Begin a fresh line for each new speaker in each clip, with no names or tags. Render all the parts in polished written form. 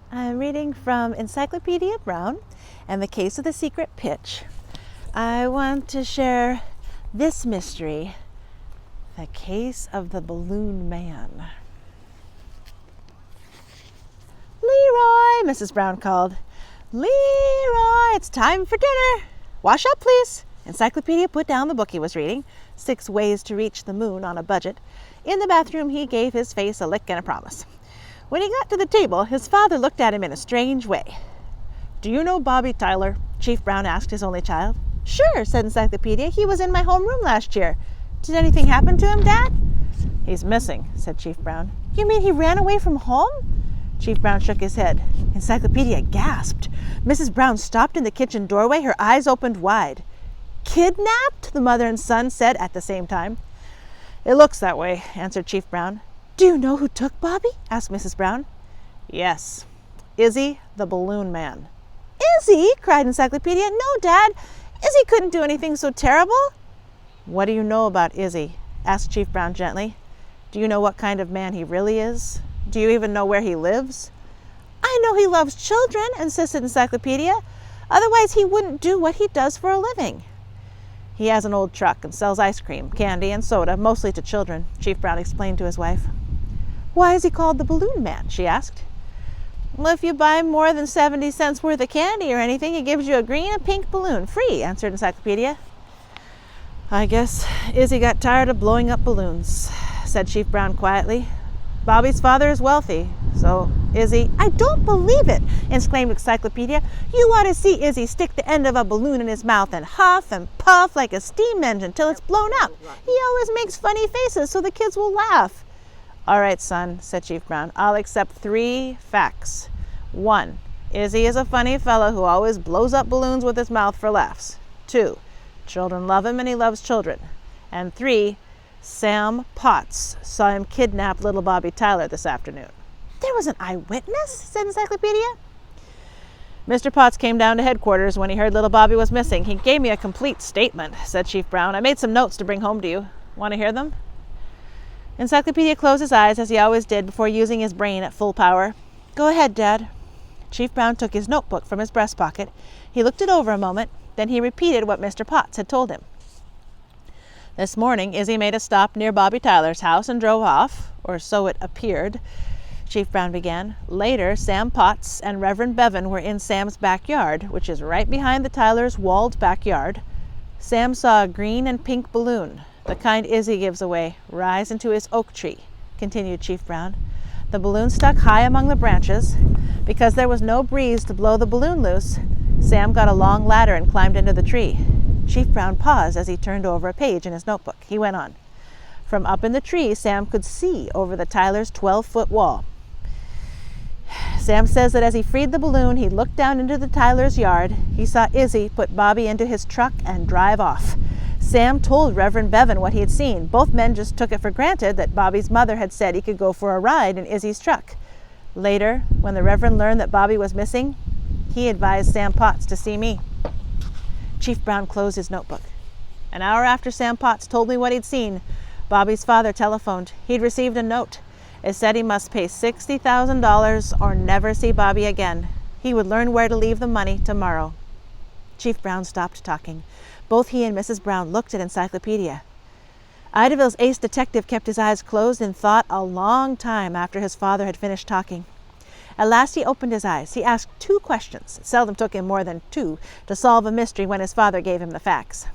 I'm reading from Encyclopedia Brown and the Case of the Secret Pitch. I want to share this mystery, the case of the Balloon Man. Leroy, Mrs. Brown called. Leroy, it's time for dinner. Wash up, please. Encyclopedia put down the book he was reading, 6 Ways to Reach the Moon on a Budget. In the bathroom, he gave his face a lick and a promise. When he got to the table, his father looked at him in a strange way. "Do you know Bobby Tyler?" Chief Brown asked his only child. "Sure," said Encyclopedia. "He was in my homeroom last year. Did anything happen to him, Dad?" "He's missing," said Chief Brown. "You mean he ran away from home?" Chief Brown shook his head. Encyclopedia gasped. Mrs. Brown stopped in the kitchen doorway, her eyes opened wide. "Kidnapped?" the mother and son said at the same time. "It looks that way," answered Chief Brown. "Do you know who took Bobby?" asked Mrs. Brown. "Yes, Izzy the Balloon Man." "Izzy?" cried Encyclopedia. "No, Dad, Izzy couldn't do anything so terrible." "What do you know about Izzy?" asked Chief Brown gently. "Do you know what kind of man he really is? Do you even know where he lives?" "I know he loves children," insisted Encyclopedia. "Otherwise he wouldn't do what he does for a living." "He has an old truck and sells ice cream, candy, and soda, mostly to children," Chief Brown explained to his wife. "Why is he called the Balloon Man?" she asked. "Well, if you buy more than 70 cents worth of candy or anything, he gives you a green and pink balloon, free," answered Encyclopedia. "I guess Izzy got tired of blowing up balloons," said Chief Brown quietly. "Bobby's father is wealthy, so Izzy—" "I don't believe it!" exclaimed Encyclopedia. "You ought to see Izzy stick the end of a balloon in his mouth and huff and puff like a steam engine till it's blown up. He always makes funny faces so the kids will laugh." "All right, son," said Chief Brown. "I'll accept 3 facts. 1, Izzy is a funny fellow who always blows up balloons with his mouth for laughs. 2, children love him and he loves children. And 3, Sam Potts saw him kidnap little Bobby Tyler this afternoon." "There was an eyewitness?" said Encyclopedia. "Mr. Potts came down to headquarters when he heard little Bobby was missing. He gave me a complete statement," said Chief Brown. "I made some notes to bring home to you. Want to hear them?" Encyclopedia closed his eyes as he always did before using his brain at full power. "Go ahead, Dad." Chief Brown took his notebook from his breast pocket. He looked it over a moment, then he repeated what Mr. Potts had told him. "This morning, Izzy made a stop near Bobby Tyler's house and drove off, or so it appeared," Chief Brown began. "Later, Sam Potts and Reverend Bevan were in Sam's backyard, which is right behind the Tylers' walled backyard. Sam saw a green and pink balloon, the kind Izzy gives away, rise into his oak tree," continued Chief Brown. "The balloon stuck high among the branches. Because there was no breeze to blow the balloon loose, Sam got a long ladder and climbed into the tree." Chief Brown paused as he turned over a page in his notebook. He went on. "From up in the tree, Sam could see over the Tylers' 12-foot wall. Sam says that as he freed the balloon, he looked down into the Tylers' yard. He saw Izzy put Bobby into his truck and drive off. Sam told Reverend Bevan what he had seen. Both men just took it for granted that Bobby's mother had said he could go for a ride in Izzy's truck. Later, when the Reverend learned that Bobby was missing, he advised Sam Potts to see me." Chief Brown closed his notebook. "An hour after Sam Potts told me what he'd seen, Bobby's father telephoned. He'd received a note. It said he must pay $60,000 or never see Bobby again. He would learn where to leave the money tomorrow." Chief Brown stopped talking. Both he and Mrs. Brown looked at Encyclopedia. Idaville's ace detective kept his eyes closed in thought a long time after his father had finished talking. At last he opened his eyes. He asked 2 questions. It seldom took him more than 2 to solve a mystery when his father gave him the facts.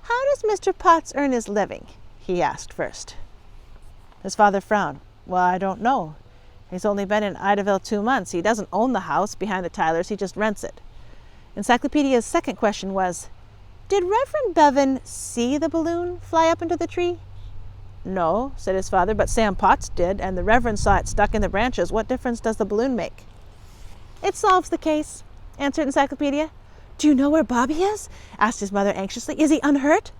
"How does Mr. Potts earn his living?" he asked first. His father frowned. "Well, I don't know. He's only been in Idaville 2 months. He doesn't own the house behind the Tylers. He just rents it." Encyclopedia's second question was, "Did Reverend Bevan see the balloon fly up into the tree?" "No," said his father, "but Sam Potts did, and the Reverend saw it stuck in the branches. What difference does the balloon make?" "It solves the case," answered Encyclopedia. "Do you know where Bobby is?" asked his mother anxiously. "Is he unhurt?"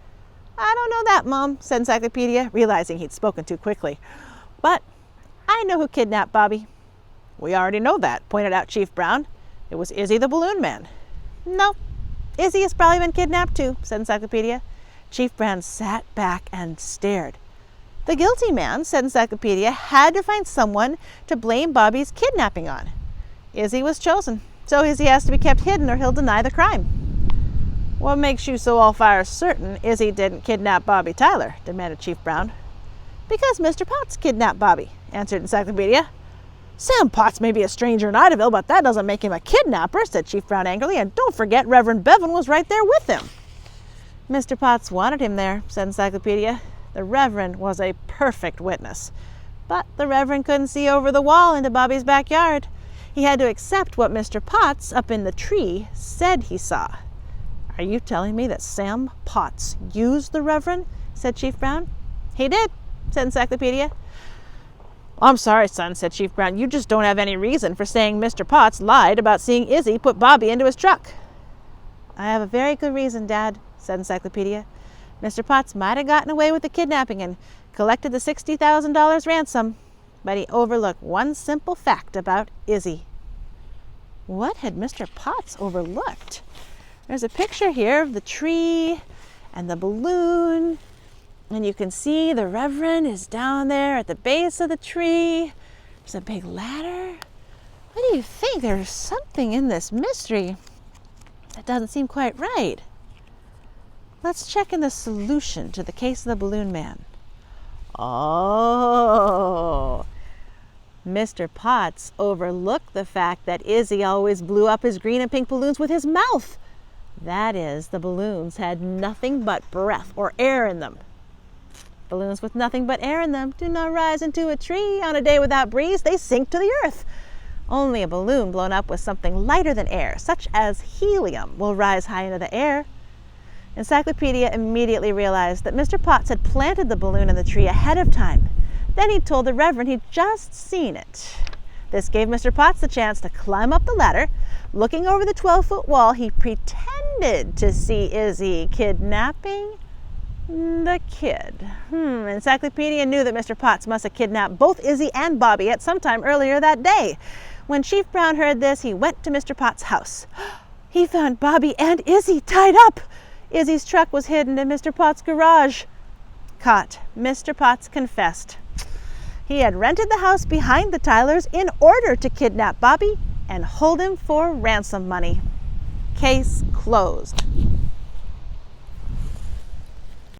"I don't know that, Mom," said Encyclopedia, realizing he'd spoken too quickly. "But I know who kidnapped Bobby." "We already know that," pointed out Chief Brown. "It was Izzy the Balloon Man." "No, Izzy has probably been kidnapped too," said Encyclopedia. Chief Brown sat back and stared. The guilty man, said Encyclopedia, had to find someone to blame Bobby's kidnapping on. Izzy was chosen, so Izzy has to be kept hidden or he'll deny the crime. What makes you so all-fired certain Izzy didn't kidnap Bobby Tyler? Demanded Chief Brown. Because Mr. Potts kidnapped Bobby, answered Encyclopedia. Sam Potts may be a stranger in Idaville, but that doesn't make him a kidnapper, said Chief Brown angrily, and don't forget Reverend Bevan was right there with him. Mr. Potts wanted him there, said Encyclopedia. The Reverend was a perfect witness. But the Reverend couldn't see over the wall into Bobby's backyard. He had to accept what Mr. Potts up in the tree said he saw. Are you telling me that Sam Potts used the Reverend? Said Chief Brown. He did, said Encyclopedia. I'm sorry, son, said Chief Brown. You just don't have any reason for saying Mr. Potts lied about seeing Izzy put Bobby into his truck. I have a very good reason, Dad, said Encyclopedia. Mr. Potts might have gotten away with the kidnapping and collected the $60,000 ransom, but he overlooked one simple fact about Izzy. What had Mr. Potts overlooked? There's a picture here of the tree and the balloon, and you can see the Reverend is down there at the base of the tree. There's a big ladder. What do you think? There's something in this mystery that doesn't seem quite right. Let's check in the solution to the case of the Balloon Man. Oh, Mr. Potts overlooked the fact that Izzy always blew up his green and pink balloons with his mouth. That is, the balloons had nothing but breath or air in them. Balloons with nothing but air in them do not rise into a tree on a day without breeze. They sink to the earth. Only a balloon blown up with something lighter than air, such as helium, will rise high into the air. Encyclopedia immediately realized that Mr. Potts had planted the balloon in the tree ahead of time. Then he told the Reverend he'd just seen it. This gave Mr. Potts the chance to climb up the ladder. Looking over the 12-foot wall, he pretended to see Izzy kidnapping the kid. Encyclopedia knew that Mr. Potts must have kidnapped both Izzy and Bobby at some time earlier that day. When Chief Brown heard this, he went to Mr. Potts' house. He found Bobby and Izzy tied up. Izzy's truck was hidden in Mr. Potts' garage. Caught, Mr. Potts confessed. He had rented the house behind the Tylers in order to kidnap Bobby and hold him for ransom money. Case closed.